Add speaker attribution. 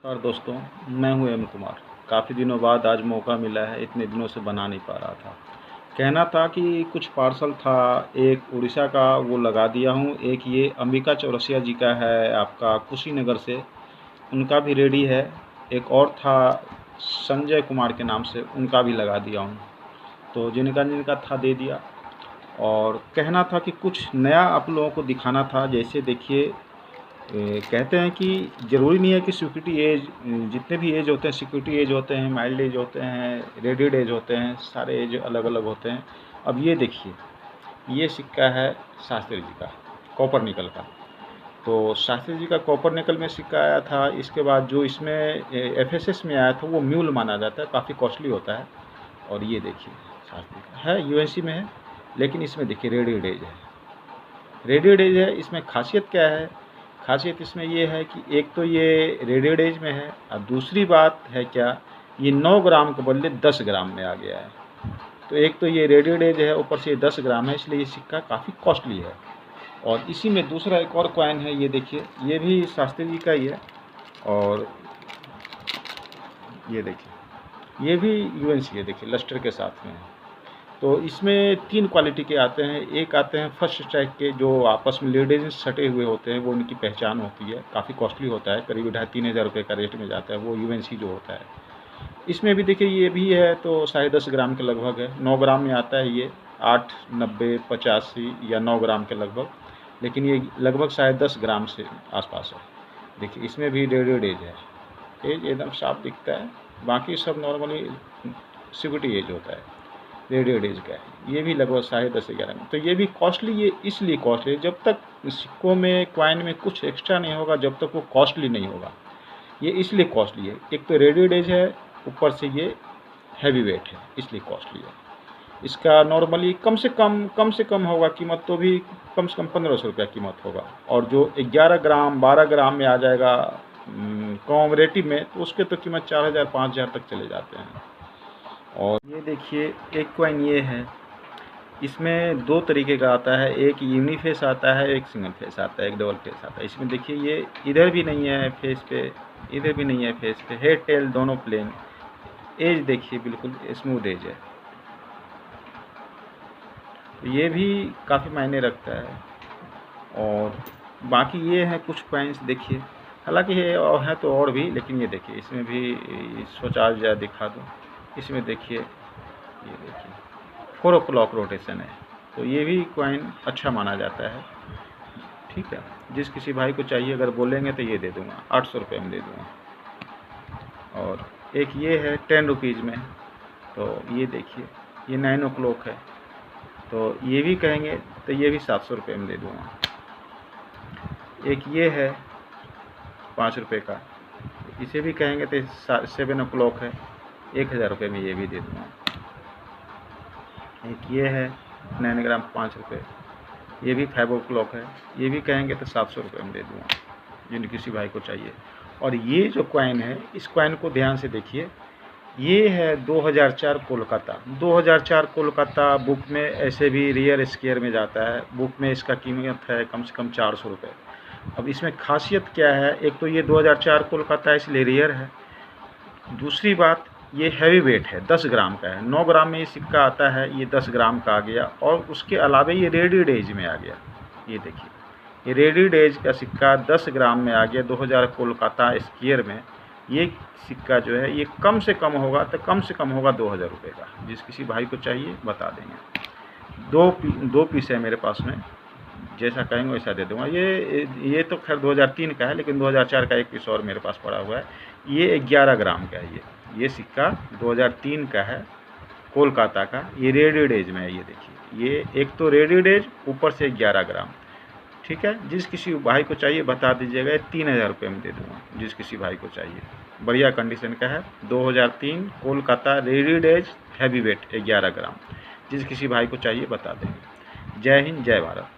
Speaker 1: नमस्कार दोस्तों, मैं हूं एम कुमार। काफ़ी दिनों बाद आज मौका मिला है, इतने दिनों से बना नहीं पा रहा था। कहना था कि कुछ पार्सल था, एक उड़ीसा का वो लगा दिया हूं, एक ये अंबिका चौरसिया जी का है आपका कुशीनगर से, उनका भी रेडी है। एक और था संजय कुमार के नाम से, उनका भी लगा दिया हूं। तो जिनका जिनका था दे दिया। और कहना था कि कुछ नया आप लोगों को दिखाना था। जैसे देखिए, कहते हैं कि ज़रूरी नहीं है कि सिक्योरिटी एज, जितने भी एज होते हैं, सिक्योरिटी एज होते हैं, माइल्ड एज होते हैं, रेडिड एज होते हैं, सारे एज अलग अलग होते हैं। अब ये देखिए, ये सिक्का है शास्त्री जी का, कॉपर निकल का। तो शास्त्री जी का कॉपर निकल में सिक्का आया था। इसके बाद जो इसमें एफएसएस में आया था वो म्यूल माना जाता है, काफ़ी कॉस्टली होता है। और ये देखिए शास्त्री का है, यूएनसी में है, लेकिन इसमें देखिए रेडिड एज है। रेडिड एज है, इसमें खासियत क्या है? खासियत इसमें ये है कि एक तो ये रेडिड एज में है, और दूसरी बात है क्या, ये 9 ग्राम के बदले 10 ग्राम में आ गया है। तो एक तो ये रेडिड एज है, ऊपर से 10 ग्राम है, इसलिए ये सिक्का काफ़ी कॉस्टली है। और इसी में दूसरा एक और कॉइन है, ये देखिए, ये भी शास्त्री जी का ही है। और ये देखिए, ये भी यूएनसी है, देखिए लस्टर के साथ में है। तो इसमें 3 क्वालिटी के आते हैं। एक आते हैं फर्स्ट स्ट्राइक के, जो आपस में लेडीज सटे हुए होते हैं, वो उनकी पहचान होती है, काफ़ी कॉस्टली होता है, करीब 2,500-3,000 रुपये का रेट में जाता है, वो यूएनसी जो होता है। इसमें भी देखिए ये भी है, तो 10.5 ग्राम के लगभग है, 9 ग्राम में आता है ये, 8, 90, 85 या 9 ग्राम के लगभग, लेकिन ये लगभग 10.5 ग्राम से आसपास है। देखिए इसमें भी रेडिड एज है, एज एकदम साफ दिखता है। बाकी सब नॉर्मली सिक्योरिटी एज होता है, रेडिड एज का है। ये भी लगभग 10.5-11 में। तो ये भी कॉस्टली, ये इसलिए कॉस्टली, जब तक सिक्कों में, क्वाइन में कुछ एक्स्ट्रा नहीं होगा, जब तक वो कॉस्टली नहीं होगा। ये इसलिए कॉस्टली है, एक तो रेडिड एज है, ऊपर से ये हैवी वेट है, इसलिए कॉस्टली है। इसका नॉर्मली कम से कम होगा कीमत, तो भी कम से कम 1500 रुपया कीमत होगा। और जो 11 ग्राम 12 ग्राम में आ जाएगा कॉमरेटिव में, तो उसके तो कीमत 4,000-5,000 तक चले जाते हैं। और ये देखिए, एक कॉइन ये है, इसमें 2 तरीके का आता है, एक यूनी फेस आता है, एक सिंगल फेस आता है, एक डबल फेस आता है। इसमें देखिए ये इधर भी नहीं है फेस पे, इधर भी नहीं है फेस पे, हेड टेल दोनों प्लेन। एज देखिए बिल्कुल स्मूथ एज है, तो ये भी काफ़ी मायने रखता है। और बाकी ये है कुछ कॉइन्स देखिए, हालांकि ये और हैं तो और भी, लेकिन ये देखिए इसमें भी सोचा जाए दिखा दूँ। इसमें देखिए, ये देखिए 4 o'clock रोटेशन है, तो ये भी कॉइन अच्छा माना जाता है। ठीक है, जिस किसी भाई को चाहिए अगर बोलेंगे तो ये दे दूँगा, 800 रुपये में दे दूँगा। और एक ये है 10 रुपीज़ में, तो ये देखिए ये 9 o'clock है, तो ये भी कहेंगे तो ये भी 700 रुपये में दे दूँगा। एक ये है 5 रुपये का, इसे भी कहेंगे तो 7 o'clock है, 1,000 रुपये में ये भी दे दूँगा। एक ये है 9 ग्राम 5 रुपये, ये भी 5 o'clock है, ये भी कहेंगे तो 700 रुपये में दे दूँगा, जिन किसी भाई को चाहिए। और ये जो कॉइन है, इस कॉइन को ध्यान से देखिए, ये है 2004 कोलकाता। 2004 कोलकाता बुक में ऐसे भी रेयर स्केयर में जाता है, बुक में इसका कीमत है कम से कम 400 रुपये। अब इसमें खासियत क्या है, एक तो ये 2004 कोलकाता इसलिए रेयर है, दूसरी बात ये हैवी वेट है, 10 ग्राम का है। 9 ग्राम में ये सिक्का आता है, ये 10 ग्राम का आ गया। और उसके अलावा ये रेडिड एज में आ गया, ये देखिए ये रेडिड एज का सिक्का 10 ग्राम में आ गया 2000 कोलकाता स्क्वायर में। ये सिक्का जो है ये कम से कम होगा, तो कम से कम होगा 2000 रुपये का। जिस किसी भाई को चाहिए बता देंगे। दो पीस है मेरे पास में, जैसा कहेंगे वैसा दे दूँगा। ये तो खैर 2003 का है, लेकिन 2004 का एक पीस और मेरे पास पड़ा हुआ है, ये 11 ग्राम का है। ये सिक्का 2003 का है, कोलकाता का, ये रेडिड एज में है। ये देखिए, ये एक तो रेडिड एज, ऊपर से 11 ग्राम। ठीक है, जिस किसी भाई को चाहिए बता दीजिएगा, 3,000 रुपये में दे दूँगा, जिस किसी भाई को चाहिए। बढ़िया कंडीशन का है, 2003 कोलकाता रेडिड एज हैवी वेट 11 ग्राम। जिस किसी भाई को चाहिए बता देंगे। जय हिंद, जय भारत।